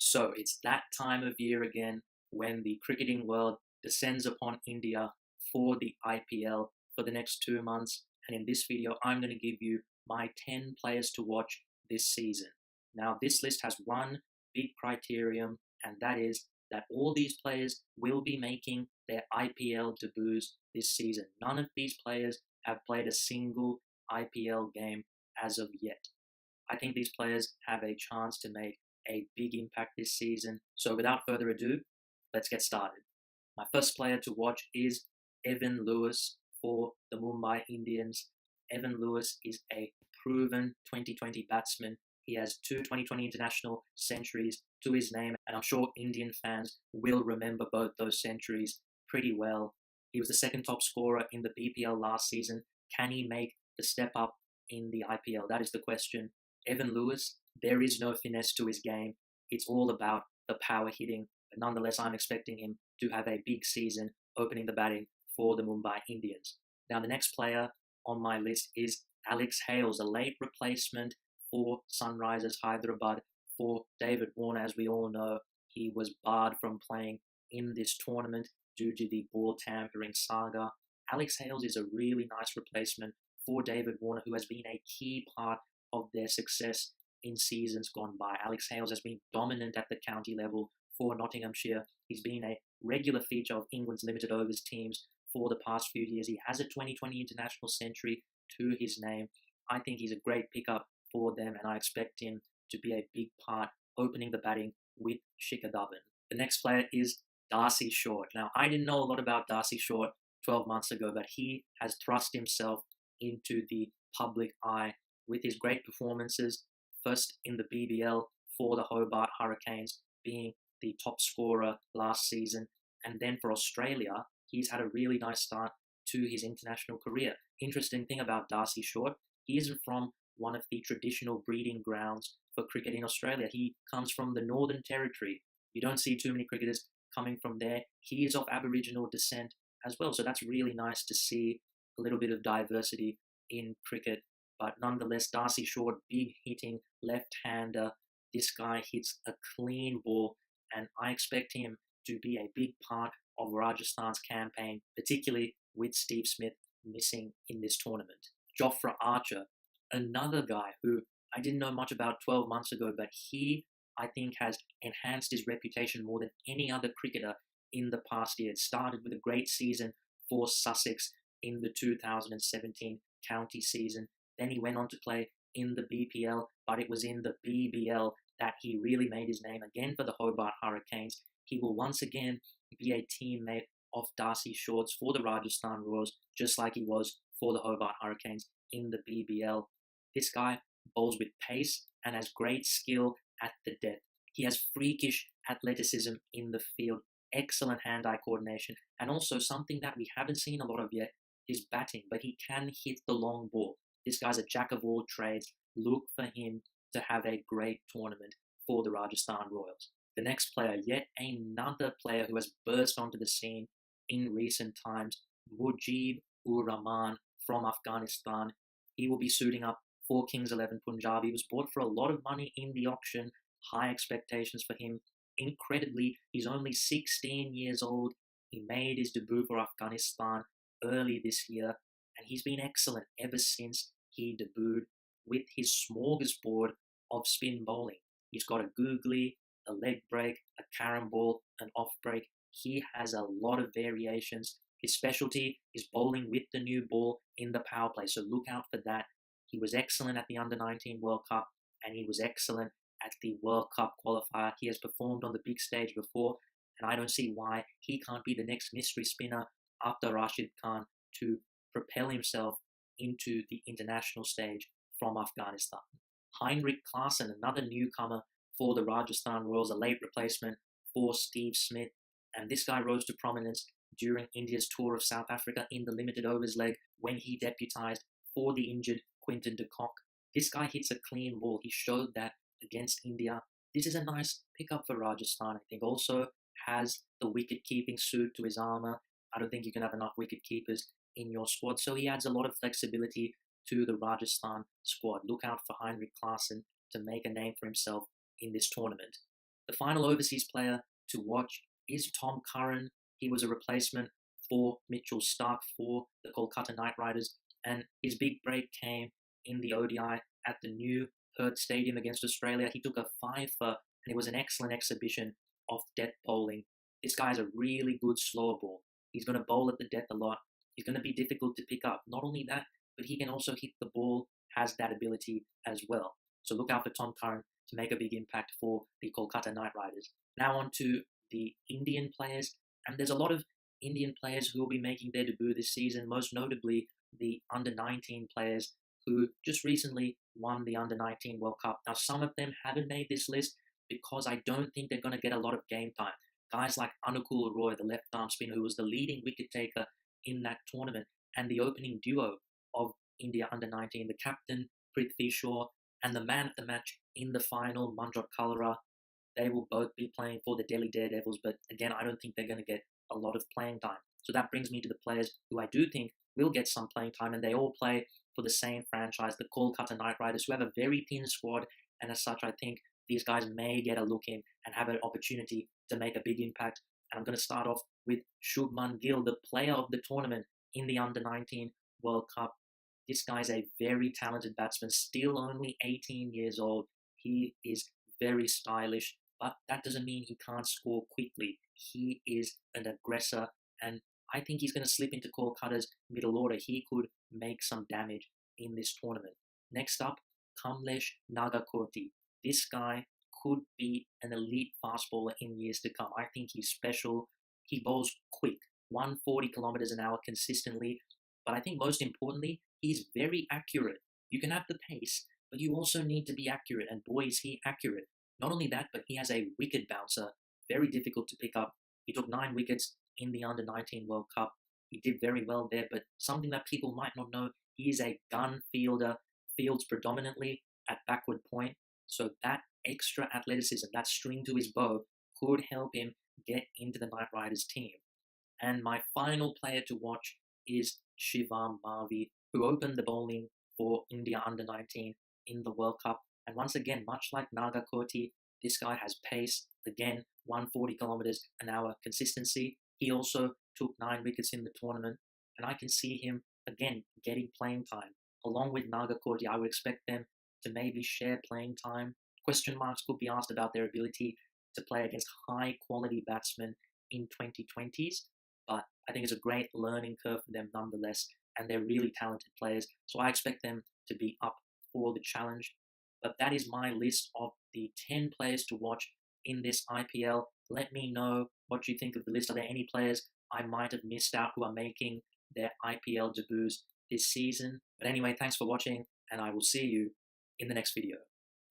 So it's that time of year again when the cricketing world descends upon India for the IPL for the next 2 months. And in this video, I'm going to give you my 10 players to watch this season. Now, this list has one big criterion, and that is that all these players will be making their IPL debuts this season. None of these players have played a single IPL game as of yet. I think these players have a chance to make a big impact this season. So without further ado, let's get started. My first player to watch is Evan Lewis for the Mumbai Indians. Evan Lewis is a proven 2020 batsman. He has two 2020 international centuries to his name, and I'm sure Indian fans will remember both those centuries pretty well. He was the second top scorer in the BPL last season. Can he make the step up in the IPL? That is the question. Evan Lewis, there is no finesse to his game. It's all about the power hitting. But nonetheless, I'm expecting him to have a big season opening the batting for the Mumbai Indians. Now, the next player on my list is Alex Hales, a late replacement for Sunrisers Hyderabad for David Warner. As we all know, he was barred from playing in this tournament due to the ball tampering saga. Alex Hales is a really nice replacement for David Warner, who has been a key part of their success in seasons gone by. Alex Hales has been dominant at the county level for Nottinghamshire. He's been a regular feature of England's limited overs teams for the past few years. He has a 2020 international century to his name. I think he's a great pickup for them, and I expect him to be a big part opening the batting with Shikhar Dhawan. The next player is Darcy Short. Now, I didn't know a lot about Darcy Short 12 months ago, but he has thrust himself into the public eye with his great performances, first in the BBL for the Hobart Hurricanes, being the top scorer last season, and then for Australia, he's had a really nice start to his international career. Interesting thing about Darcy Short, he isn't from one of the traditional breeding grounds for cricket in Australia. He comes from the Northern Territory. You don't see too many cricketers coming from there. He is of Aboriginal descent as well, so that's really nice to see a little bit of diversity in cricket. But nonetheless, Darcy Short, big hitting left-hander. This guy hits a clean ball, and I expect him to be a big part of Rajasthan's campaign, particularly with Steve Smith missing in this tournament. Jofra Archer, another guy who I didn't know much about 12 months ago, but he, I think, has enhanced his reputation more than any other cricketer in the past year. It started with a great season for Sussex in the 2017 county season. Then he went on to play in the BPL, but it was in the BBL that he really made his name again for the Hobart Hurricanes. He will once again be a teammate of Darcy Short's for the Rajasthan Royals, just like he was for the Hobart Hurricanes in the BBL. This guy bowls with pace and has great skill at the death. He has freakish athleticism in the field, excellent hand-eye coordination, and also something that we haven't seen a lot of yet, his batting, but he can hit the long ball. This guy's a jack of all trades. Look for him to have a great tournament for the Rajasthan Royals. The next player, yet another player who has burst onto the scene in recent times, Mujib-ur-Rahman from Afghanistan. He will be suiting up for Kings 11 Punjab. He was bought for a lot of money in the auction. High expectations for him. Incredibly, he's only 16 years old. He made his debut for Afghanistan early this year, and he's been excellent ever since he debuted with his smorgasbord of spin bowling. He's got a googly, a leg break, a carom ball, an off break. He has a lot of variations. His specialty is bowling with the new ball in the power play, so look out for that. He was excellent at the Under-19 World Cup, and he was excellent at the World Cup qualifier. He has performed on the big stage before, and I don't see why he can't be the next mystery spinner after Rashid Khan to propel himself into the international stage from Afghanistan. Heinrich Klaasen, another newcomer for the Rajasthan Royals, a late replacement for Steve Smith, and this guy rose to prominence during India's tour of South Africa in the limited overs leg when he deputised for the injured Quinton de Kock. This guy hits a clean ball. He showed that against India. This is a nice pickup for Rajasthan. I think also has the wicket-keeping suit to his armour. I don't think you can have enough wicket keepers in your squad, so he adds a lot of flexibility to the Rajasthan squad. Look out for Heinrich Klaasen to make a name for himself in this tournament. The final overseas player to watch is Tom Curran. He was a replacement for Mitchell Starc for the Kolkata Knight Riders, and his big break came in the ODI at the new Perth Stadium against Australia. He took a fifer, and it was an excellent exhibition of death bowling. This guy's a really good slower ball. He's going to bowl at the death a lot. He's going to be difficult to pick up. Not only that, but he can also hit the ball, has that ability as well. So look out for Tom Curran to make a big impact for the Kolkata Knight Riders. Now on to the Indian players, and there's a lot of Indian players who will be making their debut this season, most notably the under-19 players who just recently won the under-19 World Cup. Now, some of them haven't made this list because I don't think they're going to get a lot of game time. Guys like Anukul Roy, the left-arm spinner, who was the leading wicket-taker in that tournament, and the opening duo of India under-19, the captain, Prithvi Shaw, and the man of the match in the final, Manjot Kalra. They will both be playing for the Delhi Daredevils, but again, I don't think they're going to get a lot of playing time. So that brings me to the players who I do think will get some playing time, and they all play for the same franchise, the Kolkata Knight Riders, who have a very thin squad, and as such, I think these guys may get a look in and have an opportunity to make a big impact. And I'm going to start off with Shubman Gill, the player of the tournament in the under-19 World Cup. This guy's a very talented batsman, still only 18 years old. He is very stylish, but that doesn't mean he can't score quickly. He is an aggressor, and I think he's going to slip into Kolkata's middle order. He could make some damage in this tournament. Next up, Kamlesh Nagarkoti. This guy could be an elite fast bowler in years to come. I think he's special. He bowls quick, 140 kilometers an hour consistently, but I think most importantly, he's very accurate. You can have the pace, but you also need to be accurate, and boy, is he accurate. Not only that, but he has a wicket bouncer, very difficult to pick up. He took 9 wickets in the Under-19 World Cup. He did very well there, but something that people might not know, he is a gun fielder, fields predominantly at backward point. So that extra athleticism, that string to his bow, could help him get into the Knight Riders team. And my final player to watch is Shivam Mavi, who opened the bowling for India Under-19 in the World Cup. And once again, much like Nagarkoti, this guy has pace, again, 140 kilometers an hour consistency. He also took 9 wickets in the tournament, and I can see him, again, getting playing time. Along with Nagarkoti, I would expect them to maybe share playing time. Question marks could be asked about their ability to play against high-quality batsmen in 2020s, but I think it's a great learning curve for them nonetheless, and they're really talented players, so I expect them to be up for the challenge. But that is my list of the 10 players to watch in this IPL. Let me know what you think of the list. Are there any players I might have missed out who are making their IPL debuts this season? But anyway, thanks for watching, and I will see you in the next video.